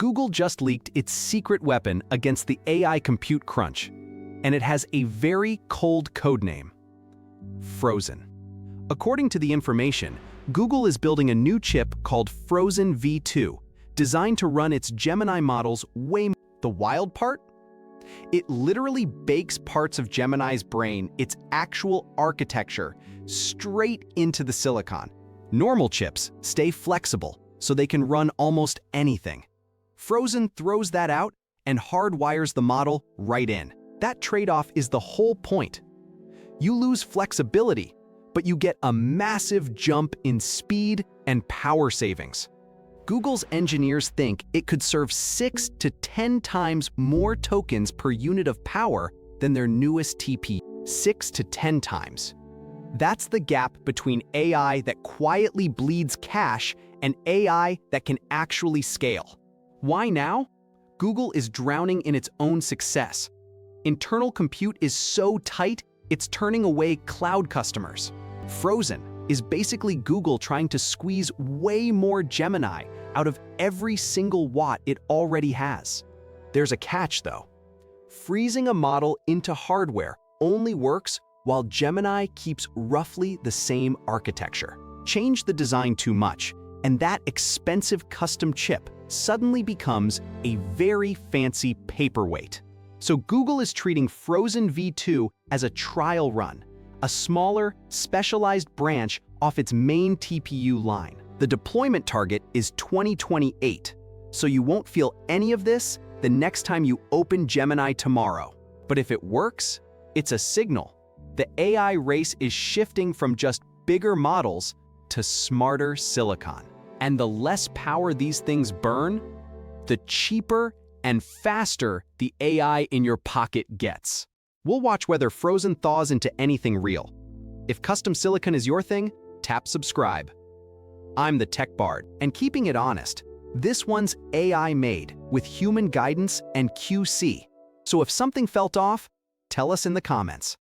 Google just leaked its secret weapon against the AI compute crunch, and it has a very cold code name: Frozen. According to the information, Google is building a new chip called Frozen V2, designed to run its Gemini models way more. The wild part? It literally bakes parts of Gemini's brain, its actual architecture, straight into the silicon. Normal chips stay flexible, so they can run almost anything. Frozen throws that out and hardwires the model right in. That trade-off is the whole point. You lose flexibility, but you get a massive jump in speed and power savings. Google's engineers think it could serve 6 to 10 times more tokens per unit of power than their newest TPU. 6 to 10 times. That's the gap between AI that quietly bleeds cash and AI that can actually scale. Why now? Google is drowning in its own success. Internal compute is so tight, it's turning away cloud customers. Frozen is basically Google trying to squeeze way more Gemini out of every single watt it already has. There's a catch, though. Freezing a model into hardware only works while Gemini keeps roughly the same architecture. Change the design too much, and that expensive custom chip suddenly becomes a very fancy paperweight. So Google is treating Frozen V2 as a trial run, a smaller, specialized branch off its main TPU line. The deployment target is 2028, so you won't feel any of this the next time you open Gemini tomorrow. But if it works, it's a signal. The AI race is shifting from just bigger models to smarter silicon. And the less power these things burn, the cheaper and faster the AI in your pocket gets. We'll watch whether Frozen thaws into anything real. If custom silicon is your thing, tap subscribe. I'm the Tech Bard, and keeping it honest, this one's AI made with human guidance and QC. So if something felt off, tell us in the comments.